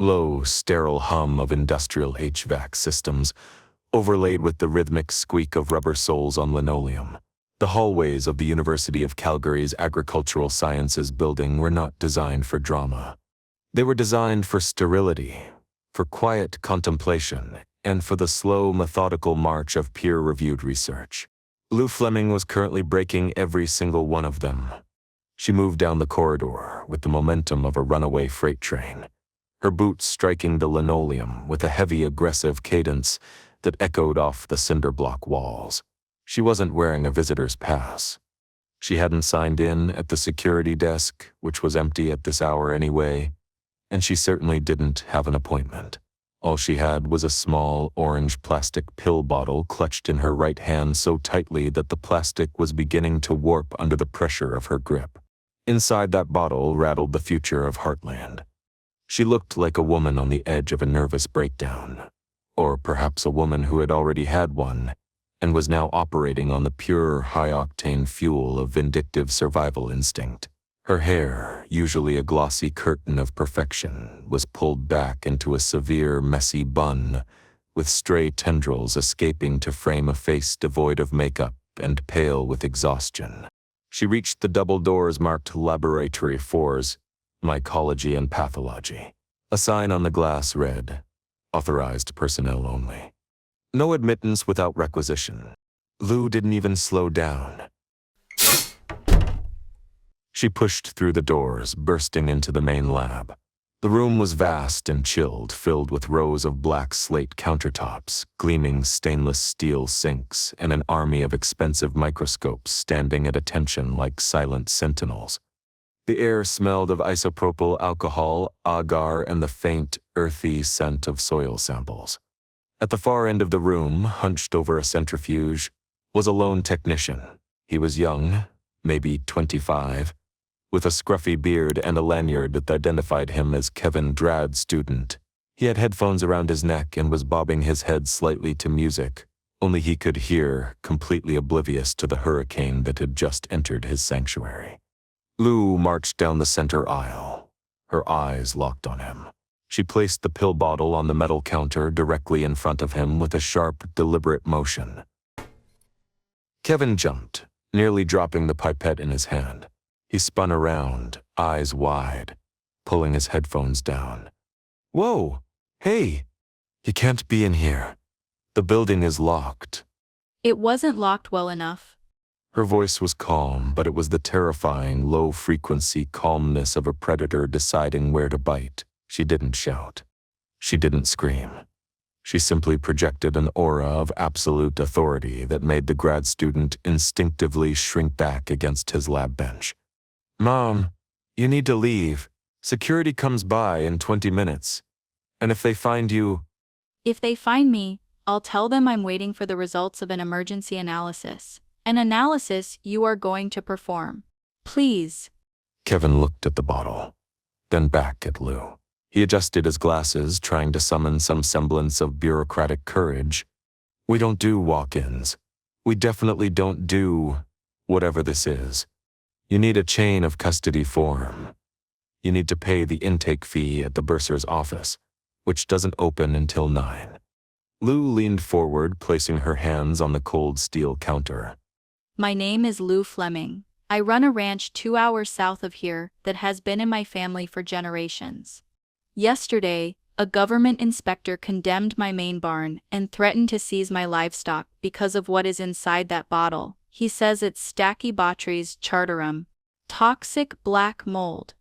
Low, sterile hum of industrial HVAC systems, overlaid with the rhythmic squeak of rubber soles on linoleum. The hallways of the University of Calgary's Agricultural Sciences building were not designed for drama. They were designed for sterility, for quiet contemplation, and for the slow, methodical march of peer-reviewed research. Lou Fleming was currently breaking every single one of them. She moved down the corridor with the momentum of a runaway freight train, her boots striking the linoleum with a heavy, aggressive cadence that echoed off the cinder block walls. She wasn't wearing a visitor's pass. She hadn't signed in at the security desk, which was empty at this hour anyway, and she certainly didn't have an appointment. All she had was a small, orange plastic pill bottle clutched in her right hand so tightly that the plastic was beginning to warp under the pressure of her grip. Inside that bottle rattled the future of Heartland. She looked like a woman on the edge of a nervous breakdown, or perhaps a woman who had already had one and was now operating on the pure, high-octane fuel of vindictive survival instinct. Her hair, usually a glossy curtain of perfection, was pulled back into a severe, messy bun, with stray tendrils escaping to frame a face devoid of makeup and pale with exhaustion. She reached the double doors marked Laboratory 4's, Mycology and Pathology. A sign on the glass read, "Authorized personnel only." No admittance without requisition. Lou didn't even slow down. She pushed through the doors, bursting into the main lab. The room was vast and chilled, filled with rows of black slate countertops, gleaming stainless steel sinks, and an army of expensive microscopes standing at attention like silent sentinels. The air smelled of isopropyl alcohol, agar, and the faint, earthy scent of soil samples. At the far end of the room, hunched over a centrifuge, was a lone technician. He was young, maybe 25, with a scruffy beard and a lanyard that identified him as Kevin, grad student. He had headphones around his neck and was bobbing his head slightly to music, only he could hear, completely oblivious to the hurricane that had just entered his sanctuary. Lou marched down the center aisle, her eyes locked on him. She placed the pill bottle on the metal counter directly in front of him with a sharp, deliberate motion. Kevin jumped, nearly dropping the pipette in his hand. He spun around, eyes wide, pulling his headphones down. "Whoa! Hey! You can't be in here. The building is locked." It wasn't locked well enough. Her voice was calm, but it was the terrifying, low-frequency calmness of a predator deciding where to bite. She didn't shout. She didn't scream. She simply projected an aura of absolute authority that made the grad student instinctively shrink back against his lab bench. "Mom, you need to leave. Security comes by in 20 minutes. And if they find you..." If they find me, I'll tell them I'm waiting for the results of an emergency analysis. An analysis you are going to perform. Please." Kevin looked at the bottle, then back at Lou. He adjusted his glasses, trying to summon some semblance of bureaucratic courage. "We don't do walk-ins. We definitely don't do whatever this is. You need a chain of custody form. You need to pay the intake fee at the bursar's office, which doesn't open until 9. Lou leaned forward, placing her hands on the cold steel counter. My name is Lou Fleming. I run a ranch 2 hours south of here that has been in my family for generations. Yesterday, a government inspector condemned my main barn and threatened to seize my livestock because of what is inside that bottle. He says it's Stachybotrys chartarum, toxic black mold."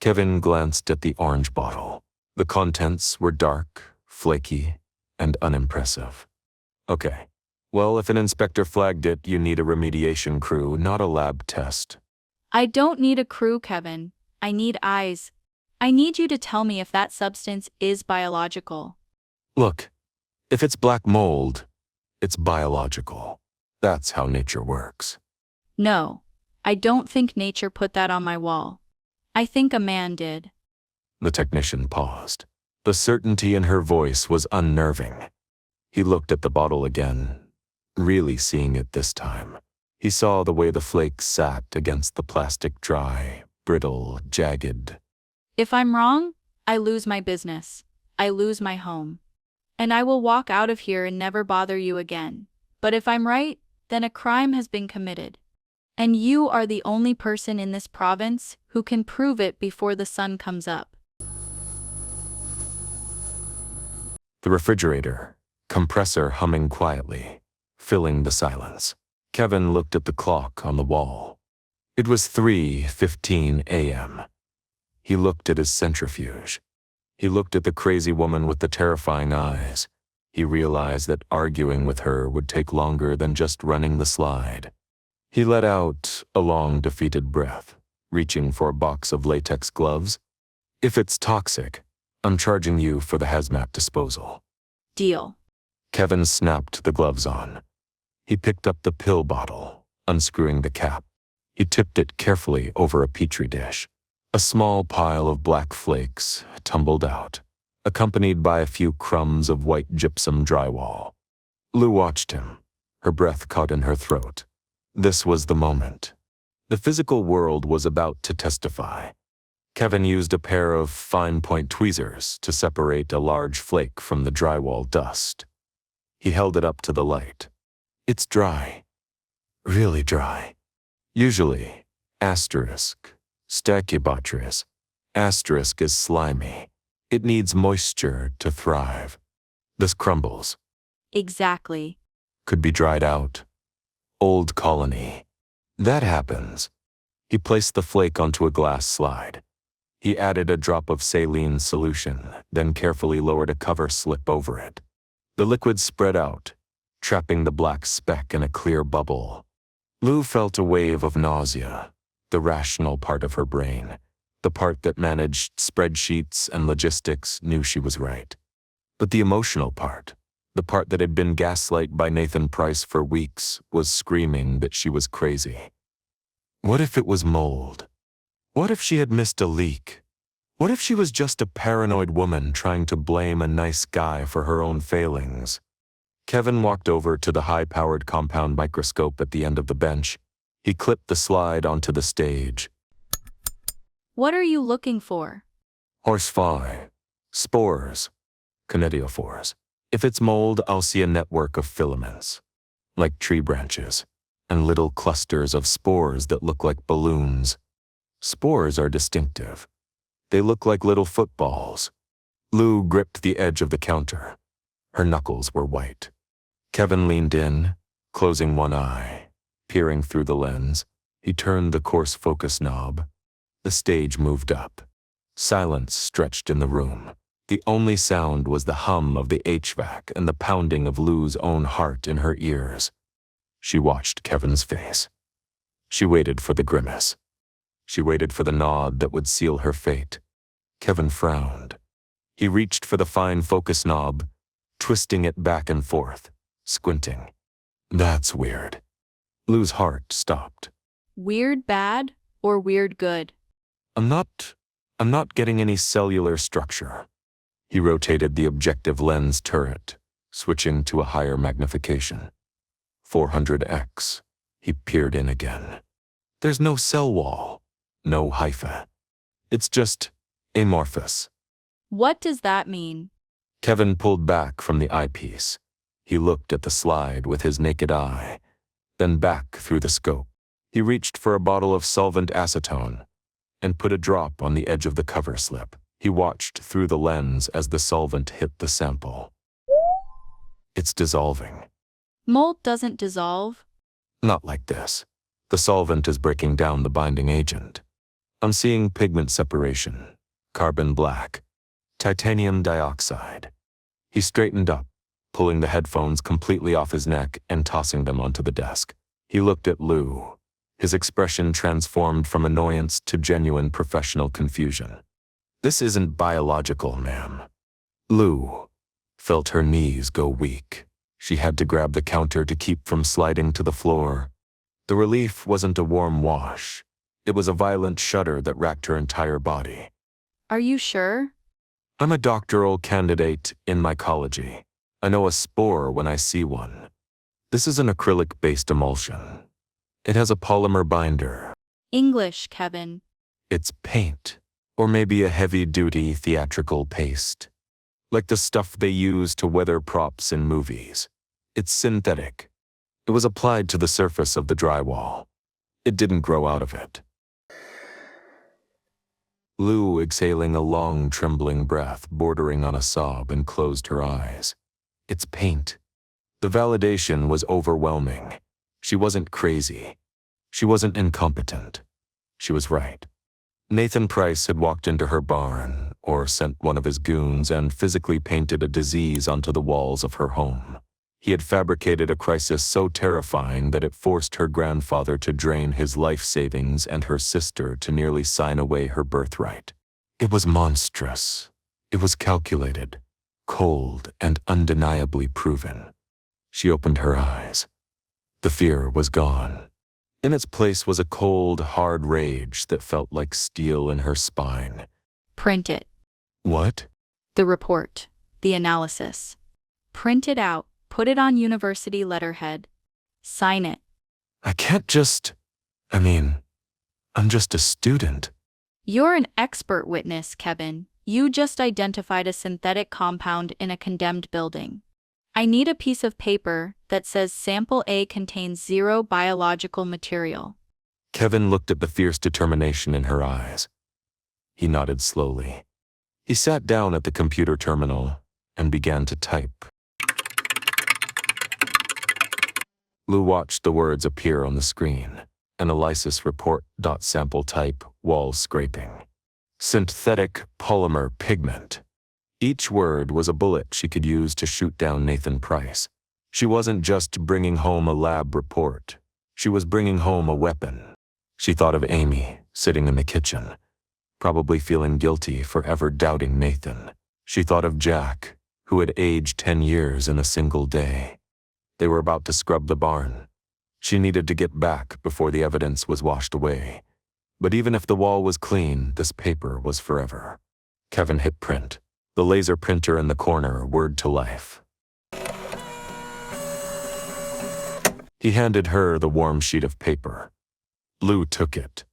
Kevin glanced at the orange bottle. The contents were dark, flaky, and unimpressive. "Okay. Well, if an inspector flagged it, you need a remediation crew, not a lab test." I don't need a crew, Kevin. I need eyes. I need you to tell me if that substance is biological. "Look, if it's black mold, it's biological. That's how nature works." No, I don't think nature put that on my wall. I think a man did. The technician paused. The certainty in her voice was unnerving. He looked at the bottle again, really seeing it this time. He saw the way the flakes sat against the plastic, dry, brittle, jagged. If I'm wrong, I lose my business. I lose my home. And I will walk out of here and never bother you again. But if I'm right, then a crime has been committed. And you are the only person in this province who can prove it before the sun comes up. The refrigerator, compressor humming quietly, filling the silence. Kevin looked at the clock on the wall. It was 3:15 a.m. He looked at his centrifuge. He looked at the crazy woman with the terrifying eyes. He realized that arguing with her would take longer than just running the slide. He let out a long, defeated breath, reaching for a box of latex gloves. If it's toxic, I'm charging you for the hazmat disposal. Deal. Kevin snapped the gloves on. He picked up the pill bottle, unscrewing the cap. He tipped it carefully over a petri dish. A small pile of black flakes tumbled out, accompanied by a few crumbs of white gypsum drywall. Lou watched him, her breath caught in her throat. This was the moment. The physical world was about to testify. Kevin used a pair of fine-point tweezers to separate a large flake from the drywall dust. He held it up to the light. It's dry. Really dry. Usually, Stachybotrys. Asterisk is slimy. It needs moisture to thrive. This crumbles. Exactly. Could be dried out. Old colony. That happens. He placed the flake onto a glass slide. He added a drop of saline solution, then carefully lowered a cover slip over it. The liquid spread out, trapping the black speck in a clear bubble. Lou felt a wave of nausea, the rational part of her brain. The part that managed spreadsheets and logistics knew she was right. But the emotional part, the part that had been gaslit by Nathan Price for weeks, was screaming that she was crazy. What if it was mold? What if she had missed a leak? What if she was just a paranoid woman trying to blame a nice guy for her own failings? Kevin walked over to the high-powered compound microscope at the end of the bench. He clipped the slide onto the stage. What are you looking for? Horsefly. Spores. Conidiophores. If it's mold, I'll see a network of filaments, like tree branches, and little clusters of spores that look like balloons. Spores are distinctive. They look like little footballs. Lou gripped the edge of the counter. Her knuckles were white. Kevin leaned in, closing one eye, peering through the lens. He turned the coarse focus knob. The stage moved up. Silence stretched in the room. The only sound was the hum of the HVAC and the pounding of Lou's own heart in her ears. She watched Kevin's face. She waited for the grimace. She waited for the nod that would seal her fate. Kevin frowned. He reached for the fine focus knob, twisting it back and forth, squinting. That's weird. Lou's heart stopped. Weird bad or weird good? I'm not getting any cellular structure. He rotated the objective lens turret, switching to a higher magnification. 400x. He peered in again. There's no cell wall, no hypha. It's just amorphous. What does that mean? Kevin pulled back from the eyepiece. He looked at the slide with his naked eye, then back through the scope. He reached for a bottle of solvent acetone and put a drop on the edge of the cover slip. He watched through the lens as the solvent hit the sample. It's dissolving. Mold doesn't dissolve. Not like this. The solvent is breaking down the binding agent. I'm seeing pigment separation, carbon black, titanium dioxide. He straightened up, pulling the headphones completely off his neck and tossing them onto the desk. He looked at Lou. His expression transformed from annoyance to genuine professional confusion. This isn't biological, ma'am. Lou felt her knees go weak. She had to grab the counter to keep from sliding to the floor. The relief wasn't a warm wash. It was a violent shudder that racked her entire body. Are you sure? I'm a doctoral candidate in mycology. I know a spore when I see one. This is an acrylic-based emulsion. It has a polymer binder. English, Kevin. It's paint. Or maybe a heavy-duty theatrical paste. Like the stuff they use to weather props in movies. It's synthetic. It was applied to the surface of the drywall. It didn't grow out of it. Lou, exhaling a long, trembling breath bordering on a sob, and closed her eyes. It's paint. The validation was overwhelming. She wasn't crazy. She wasn't incompetent. She was right. Nathan Price had walked into her barn, or sent one of his goons, and physically painted a disease onto the walls of her home. He had fabricated a crisis so terrifying that it forced her grandfather to drain his life savings and her sister to nearly sign away her birthright. It was monstrous. It was calculated, cold, and undeniably proven. She opened her eyes. The fear was gone. In its place was a cold, hard rage that felt like steel in her spine. Print it. What? The report. The analysis. Print it out. Put it on university letterhead. Sign it. I can't just... I'm just a student. You're an expert witness, Kevin. You just identified a synthetic compound in a condemned building. I need a piece of paper that says Sample A contains 0 biological material. Kevin looked at the fierce determination in her eyes. He nodded slowly. He sat down at the computer terminal and began to type. Lou watched the words appear on the screen. Analysis report. Sample type. Wall scraping. Synthetic polymer pigment. Each word was a bullet she could use to shoot down Nathan Price. She wasn't just bringing home a lab report. She was bringing home a weapon. She thought of Amy, sitting in the kitchen, probably feeling guilty for ever doubting Nathan. She thought of Jack, who had aged 10 years in a single day. They were about to scrub the barn. She needed to get back before the evidence was washed away. But even if the wall was clean, this paper was forever. Kevin hit print. The laser printer in the corner whirred to life. He handed her the warm sheet of paper. Lou took it.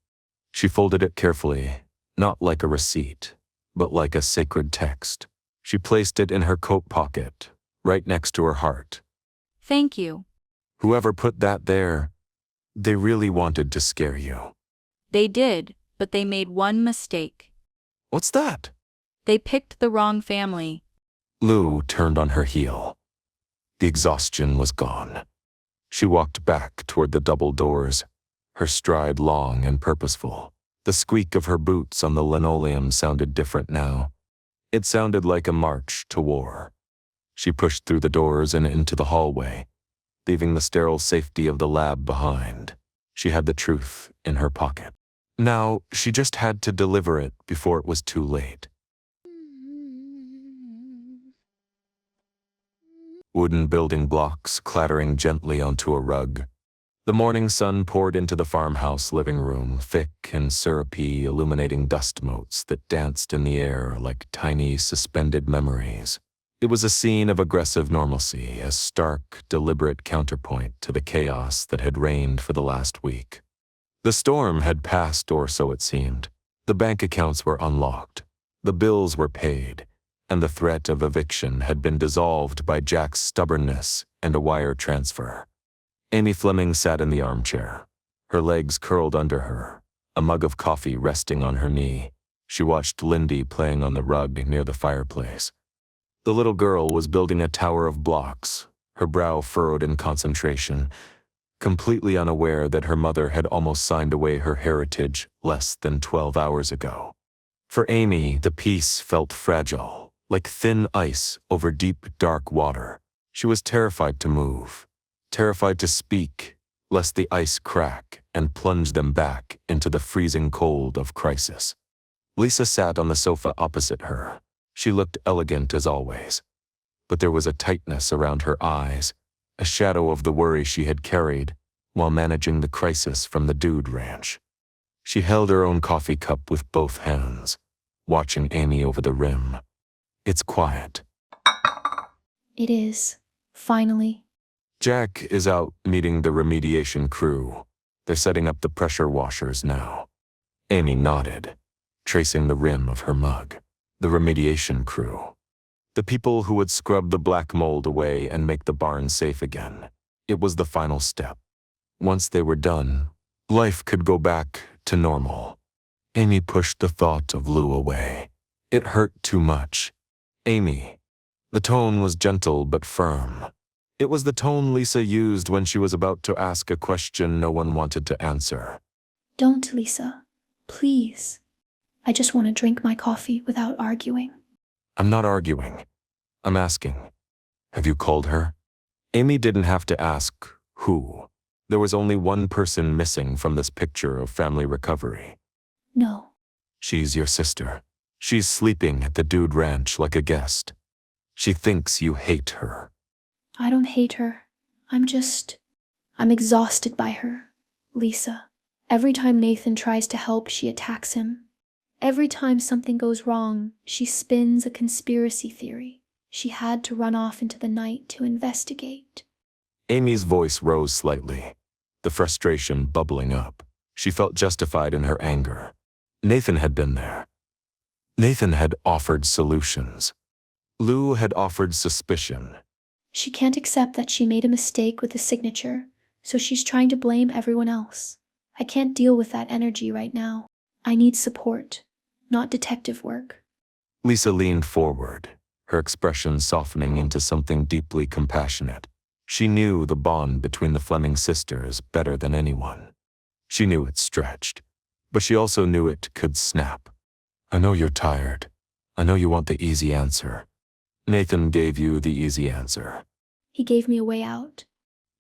She folded it carefully, not like a receipt, but like a sacred text. She placed it in her coat pocket, right next to her heart. Thank you. Whoever put that there, they really wanted to scare you. They did, but they made one mistake. What's that? They picked the wrong family. Lou turned on her heel. The exhaustion was gone. She walked back toward the double doors, her stride long and purposeful. The squeak of her boots on the linoleum sounded different now. It sounded like a march to war. She pushed through the doors and into the hallway, leaving the sterile safety of the lab behind. She had the truth in her pocket. Now, she just had to deliver it before it was too late. Wooden building blocks clattering gently onto a rug. The morning sun poured into the farmhouse living room, thick and syrupy, illuminating dust motes that danced in the air like tiny, suspended memories. It was a scene of aggressive normalcy, a stark, deliberate counterpoint to the chaos that had reigned for the last week. The storm had passed, or so it seemed. The bank accounts were unlocked. The bills were paid, and the threat of eviction had been dissolved by Jack's stubbornness and a wire transfer. Amy Fleming sat in the armchair, her legs curled under her, a mug of coffee resting on her knee. She watched Lindy playing on the rug near the fireplace. The little girl was building a tower of blocks, her brow furrowed in concentration, completely unaware that her mother had almost signed away her heritage less than 12 hours ago. For Amy, the peace felt fragile, like thin ice over deep, dark water. She was terrified to move, terrified to speak, lest the ice crack and plunge them back into the freezing cold of crisis. Lisa sat on the sofa opposite her. She looked elegant as always, but there was a tightness around her eyes, a shadow of the worry she had carried while managing the crisis from the Dude Ranch. She held her own coffee cup with both hands, watching Amy over the rim. It's quiet. It is, finally. Jack is out meeting the remediation crew. They're setting up the pressure washers now. Amy nodded. tracing the rim of her mug. The remediation crew. The people who would scrub the black mold away and make the barn safe again. It was the final step. Once they were done, life could go back to normal. Amy pushed the thought of Lou away. It hurt too much. Amy. The tone was gentle but firm. It was the tone Lisa used when she was about to ask a question no one wanted to answer. Don't, Lisa. Please. I just want to drink my coffee without arguing. I'm not arguing. I'm asking. Have you called her? Amy didn't have to ask who. There was only one person missing from this picture of family recovery. No. She's your sister. She's sleeping at the Dude Ranch like a guest. She thinks you hate her. I don't hate her. I'm exhausted by her, Lisa. Every time Nathan tries to help, she attacks him. Every time something goes wrong, she spins a conspiracy theory. She had to run off into the night to investigate. Amy's voice rose slightly, the frustration bubbling up. She felt justified in her anger. Nathan had been there. Nathan had offered solutions. Lou had offered suspicion. She can't accept that she made a mistake with the signature, so she's trying to blame everyone else. I can't deal with that energy right now. I need support, not detective work. Lisa leaned forward, her expression softening into something deeply compassionate. She knew the bond between the Fleming sisters better than anyone. She knew it stretched, but she also knew it could snap. I know you're tired. I know you want the easy answer. Nathan gave you the easy answer. He gave me a way out.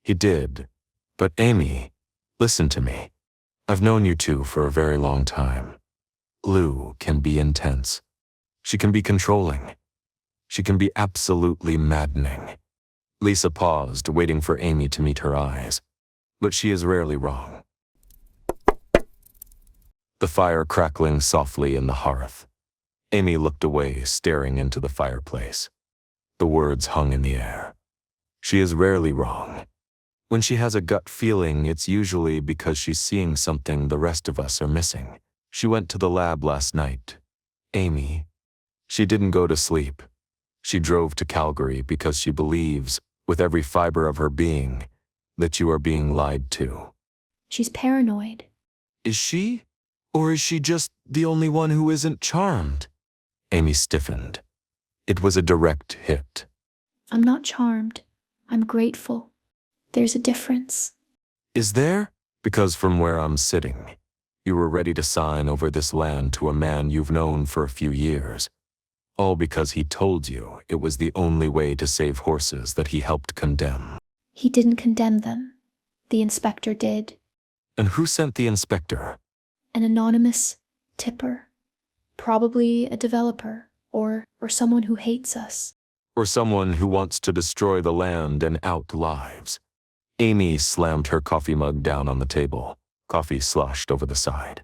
He did. But Amy, listen to me. I've known you two for a very long time. Lou can be intense. She can be controlling. She can be absolutely maddening. Lisa paused, waiting for Amy to meet her eyes. But she is rarely wrong. The fire crackling softly in the hearth. Amy looked away, staring into the fireplace. The words hung in the air. She is rarely wrong. When she has a gut feeling, it's usually because she's seeing something the rest of us are missing. She went to the lab last night. Amy. She didn't go to sleep. She drove to Calgary because she believes, with every fiber of her being, that you are being lied to. She's paranoid. Is she? Or is she just the only one who isn't charmed? Amy stiffened. It was a direct hit. I'm not charmed. I'm grateful. There's a difference. Is there? Because from where I'm sitting, you were ready to sign over this land to a man you've known for a few years. All because he told you it was the only way to save horses that he helped condemn. He didn't condemn them. The inspector did. And who sent the inspector? An anonymous tipper. Probably a developer, or someone who hates us. Or someone who wants to destroy the land and out lives. Amy slammed her coffee mug down on the table. Coffee sloshed over the side.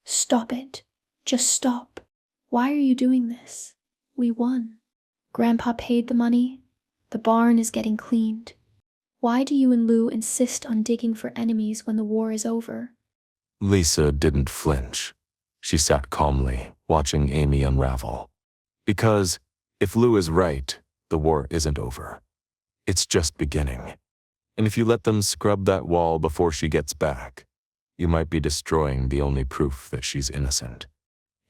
Stop it. Just stop. Why are you doing this? We won. Grandpa paid the money. The barn is getting cleaned. Why do you and Lou insist on digging for enemies when the war is over? Lisa didn't flinch. She sat calmly, watching Amy unravel. Because, if Lou is right, the war isn't over. It's just beginning. And if you let them scrub that wall before she gets back, you might be destroying the only proof that she's innocent.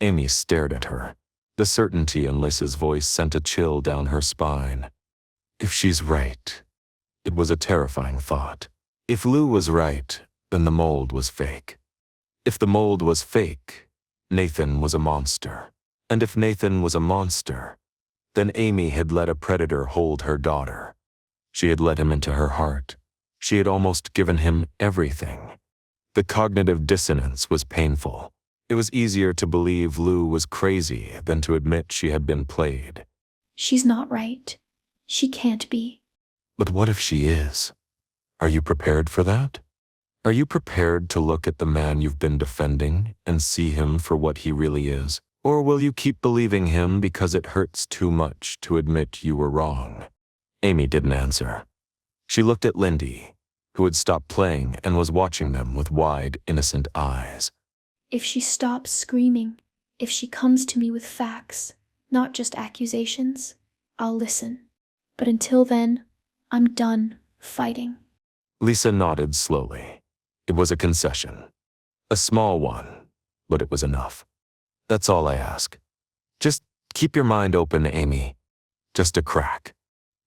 Amy stared at her. The certainty in Lisa's voice sent a chill down her spine. If she's right. It was a terrifying thought. If Lou was right, then the mold was fake. If the mold was fake, Nathan was a monster. And if Nathan was a monster, then Amy had let a predator hold her daughter. She had let him into her heart. She had almost given him everything. The cognitive dissonance was painful. It was easier to believe Lou was crazy than to admit she had been played. She's not right. She can't be. But what if she is? Are you prepared for that? Are you prepared to look at the man you've been defending and see him for what he really is? Or will you keep believing him because it hurts too much to admit you were wrong? Amy didn't answer. She looked at Lindy, who had stopped playing and was watching them with wide, innocent eyes. If she stops screaming, if she comes to me with facts, not just accusations, I'll listen. But until then, I'm done fighting. Lisa nodded slowly. It was a concession. A small one, but it was enough. That's all I ask. Just keep your mind open, Amy. Just a crack.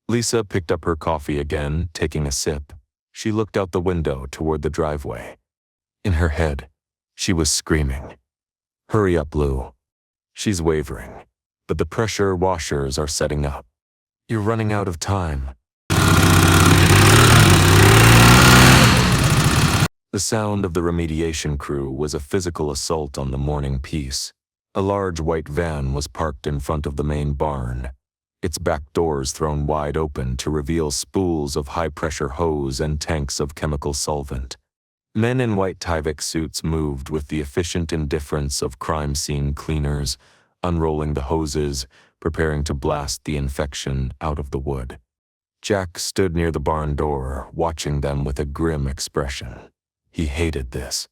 Lisa picked up her coffee again, taking a sip. She looked out the window toward the driveway. In her head, she was screaming. Hurry up, Lou. She's wavering, but the pressure washers are setting up. You're running out of time. The sound of the remediation crew was a physical assault on the morning peace. A large white van was parked in front of the main barn, its back doors thrown wide open to reveal spools of high-pressure hose and tanks of chemical solvent. Men in white Tyvek suits moved with the efficient indifference of crime scene cleaners, unrolling the hoses, preparing to blast the infection out of the wood. Jack stood near the barn door, watching them with a grim expression. He hated this.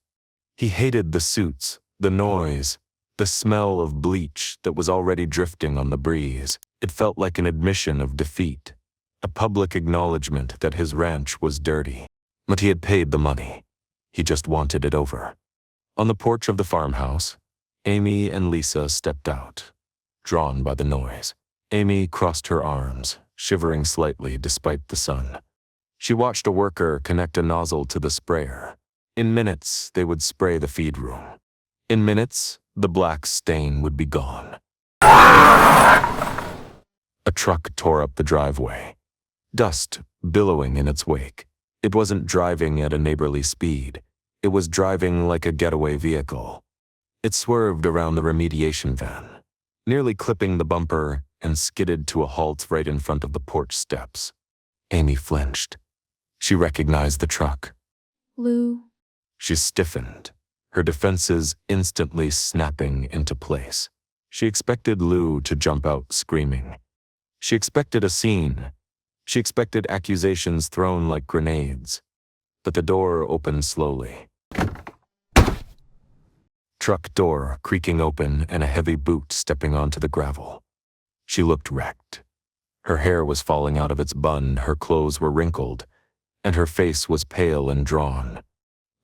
He hated the suits, the noise, the smell of bleach that was already drifting on the breeze. It felt like an admission of defeat, a public acknowledgement that his ranch was dirty. But he had paid the money. He just wanted it over. On the porch of the farmhouse, Amy and Lisa stepped out, drawn by the noise. Amy crossed her arms, shivering slightly despite the sun. She watched a worker connect a nozzle to the sprayer. In minutes, they would spray the feed room. In minutes, the black stain would be gone. A truck tore up the driveway, dust billowing in its wake. It wasn't driving at a neighborly speed. It was driving like a getaway vehicle. It swerved around the remediation van, nearly clipping the bumper, and skidded to a halt right in front of the porch steps. Amy flinched. She recognized the truck. Lou. She stiffened, her defenses instantly snapping into place. She expected Lou to jump out screaming. She expected a scene. She expected accusations thrown like grenades. But the door opened slowly. Truck door creaking open and a heavy boot stepping onto the gravel. She looked wrecked. Her hair was falling out of its bun, her clothes were wrinkled, and her face was pale and drawn.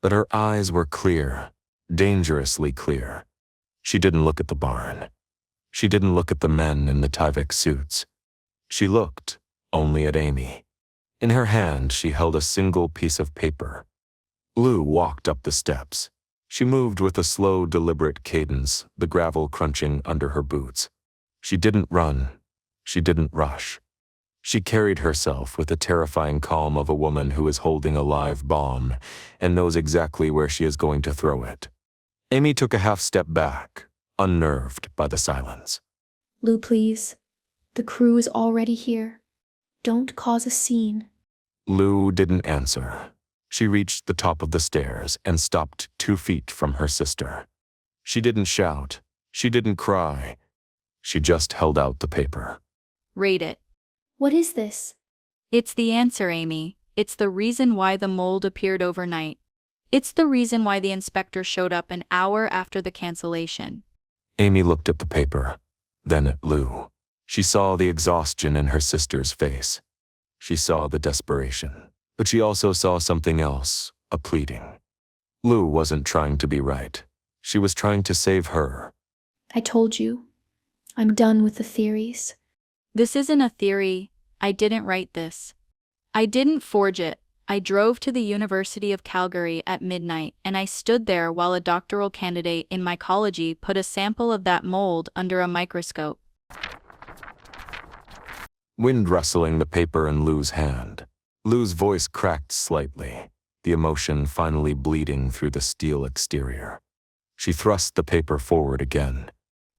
But her eyes were clear, dangerously clear. She didn't look at the barn. She didn't look at the men in the Tyvek suits. She looked only at Amy. In her hand, she held a single piece of paper. Lou walked up the steps. She moved with a slow, deliberate cadence, the gravel crunching under her boots. She didn't run. She didn't rush. She carried herself with the terrifying calm of a woman who is holding a live bomb and knows exactly where she is going to throw it. Amy took a half step back, unnerved by the silence. Lou, please. The crew is already here. Don't cause a scene. Lou didn't answer. She reached the top of the stairs and stopped 2 feet from her sister. She didn't shout. She didn't cry. She just held out the paper. Read it. What is this? It's the answer, Amy. It's the reason why the mold appeared overnight. It's the reason why the inspector showed up an hour after the cancellation. Amy looked at the paper, then at Lou. She saw the exhaustion in her sister's face. She saw the desperation. But she also saw something else, a pleading. Lou wasn't trying to be right. She was trying to save her. I told you. I'm done with the theories. This isn't a theory. I didn't write this. I didn't forge it. I drove to the University of Calgary at midnight and I stood there while a doctoral candidate in mycology put a sample of that mold under a microscope. Wind rustling the paper in Lou's hand. Lou's voice cracked slightly, the emotion finally bleeding through the steel exterior. She thrust the paper forward again.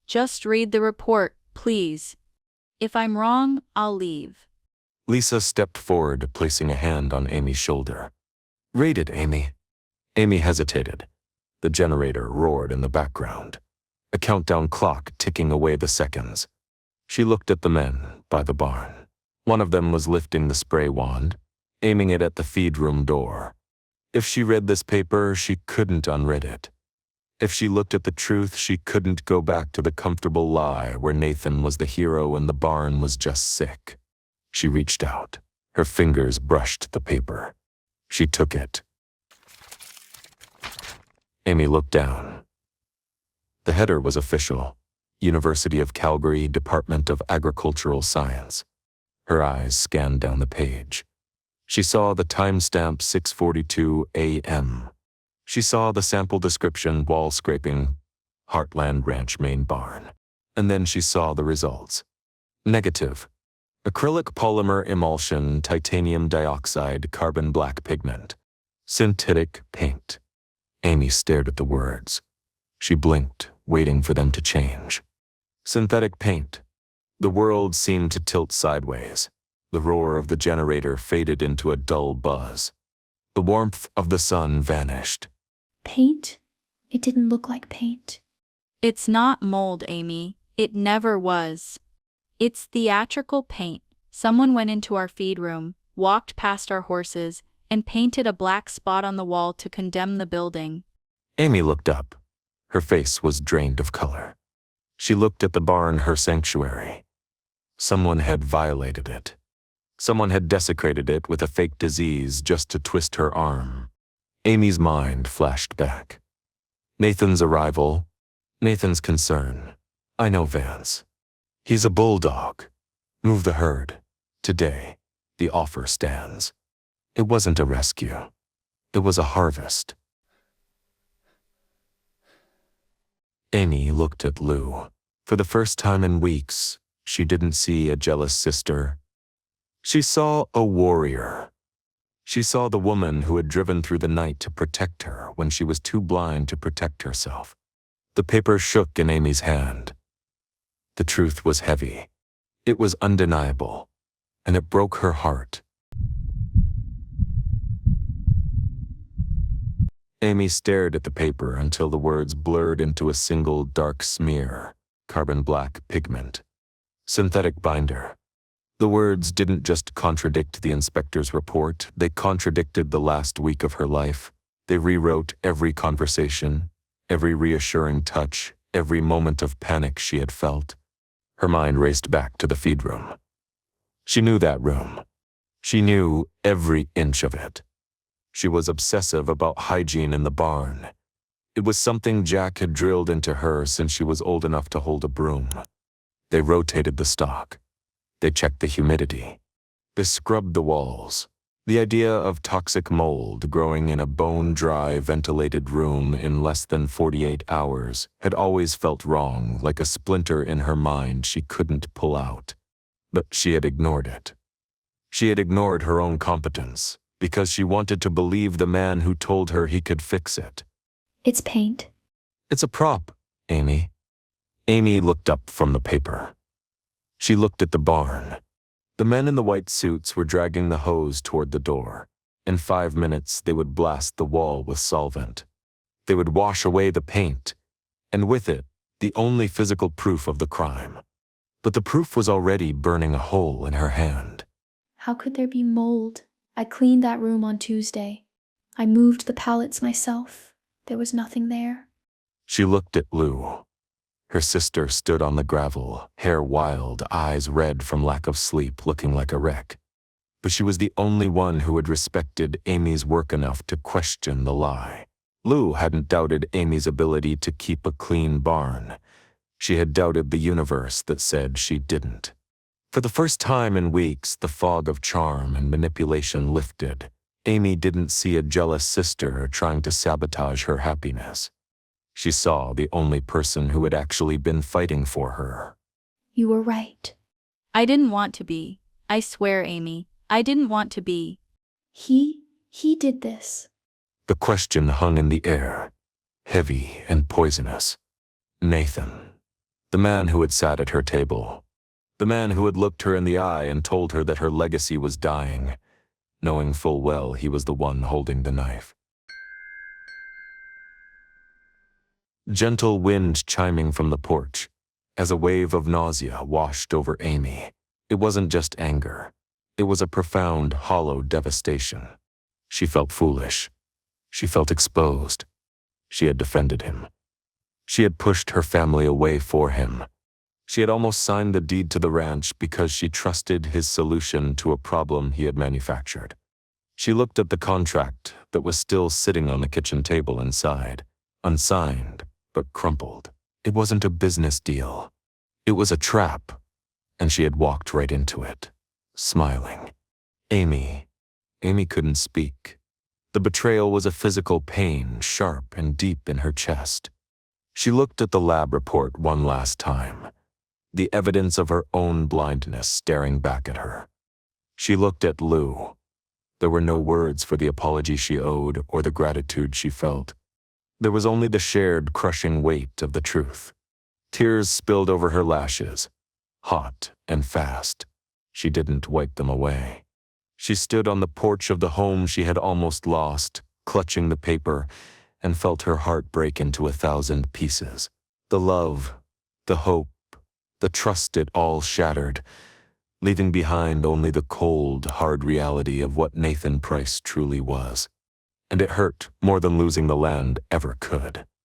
Just read the report, please. If I'm wrong, I'll leave. Lisa stepped forward, placing a hand on Amy's shoulder. Read it, Amy. Amy hesitated. The generator roared in the background, a countdown clock ticking away the seconds. She looked at the men by the barn. One of them was lifting the spray wand, aiming it at the feed room door. If she read this paper, she couldn't unread it. If she looked at the truth, she couldn't go back to the comfortable lie where Nathan was the hero and the barn was just sick. She reached out. Her fingers brushed the paper. She took it. Amy looked down. The header was official. University of Calgary, Department of Agricultural Science. Her eyes scanned down the page. She saw the timestamp 6:42 a.m. She saw the sample description, wall scraping, Heartland Ranch main barn. And then she saw the results. Negative. Acrylic polymer emulsion, titanium dioxide, carbon black pigment. Synthetic paint. Amy stared at the words. She blinked, waiting for them to change. Synthetic paint. The world seemed to tilt sideways. The roar of the generator faded into a dull buzz. The warmth of the sun vanished. Paint? It didn't look like paint. It's not mold, Amy. It never was. It's theatrical paint. Someone went into our feed room, walked past our horses, and painted a black spot on the wall to condemn the building. Amy looked up. Her face was drained of color. She looked at the barn, her sanctuary. Someone had violated it. Someone had desecrated it with a fake disease just to twist her arm. Amy's mind flashed back. Nathan's arrival. Nathan's concern. I know Vance. He's a bulldog. Move the herd. Today, the offer stands. It wasn't a rescue. It was a harvest. Amy looked at Lou. For the first time in weeks, she didn't see a jealous sister. She saw a warrior. She saw the woman who had driven through the night to protect her when she was too blind to protect herself. The paper shook in Amy's hand. The truth was heavy. It was undeniable, and it broke her heart. Amy stared at the paper until the words blurred into a single dark smear. Carbon black pigment. Synthetic binder. The words didn't just contradict the inspector's report, they contradicted the last week of her life. They rewrote every conversation, every reassuring touch, every moment of panic she had felt. Her mind raced back to the feed room. She knew that room. She knew every inch of it. She was obsessive about hygiene in the barn. It was something Jack had drilled into her since she was old enough to hold a broom. They rotated the stock. They checked the humidity. They scrubbed the walls. The idea of toxic mold growing in a bone-dry, ventilated room in less than 48 hours had always felt wrong, like a splinter in her mind she couldn't pull out. But she had ignored it. She had ignored her own competence, because she wanted to believe the man who told her he could fix it. It's paint. It's a prop, Amy. Amy looked up from the paper. She looked at the barn. The men in the white suits were dragging the hose toward the door. In 5 minutes, they would blast the wall with solvent. They would wash away the paint, and with it, the only physical proof of the crime. But the proof was already burning a hole in her hand. How could there be mold? I cleaned that room on Tuesday. I moved the pallets myself. There was nothing there. She looked at Lou. Her sister stood on the gravel, hair wild, eyes red from lack of sleep, looking like a wreck. But she was the only one who had respected Amy's work enough to question the lie. Lou hadn't doubted Amy's ability to keep a clean barn. She had doubted the universe that said she didn't. For the first time in weeks, the fog of charm and manipulation lifted. Amy didn't see a jealous sister trying to sabotage her happiness. She saw the only person who had actually been fighting for her. You were right. I didn't want to be. I swear, Amy, I didn't want to be. He did this. The question hung in the air, heavy and poisonous. Nathan, the man who had sat at her table, the man who had looked her in the eye and told her that her legacy was dying, knowing full well he was the one holding the knife. Gentle wind chiming from the porch, as a wave of nausea washed over Amy. It wasn't just anger. It was a profound, hollow devastation. She felt foolish. She felt exposed. She had defended him. She had pushed her family away for him. She had almost signed the deed to the ranch because she trusted his solution to a problem he had manufactured. She looked at the contract that was still sitting on the kitchen table and sighed, unsigned, but crumpled. It wasn't a business deal. It was a trap, and she had walked right into it, smiling. Amy couldn't speak. The betrayal was a physical pain, sharp and deep in her chest. She looked at the lab report one last time, the evidence of her own blindness staring back at her. She looked at Lou. There were no words for the apology she owed or the gratitude she felt. There was only the shared, crushing weight of the truth. Tears spilled over her lashes, hot and fast. She didn't wipe them away. She stood on the porch of the home she had almost lost, clutching the paper, and felt her heart break into 1,000 pieces. The love, the hope, the trust, it all shattered, leaving behind only the cold, hard reality of what Nathan Price truly was. And it hurt more than losing the land ever could.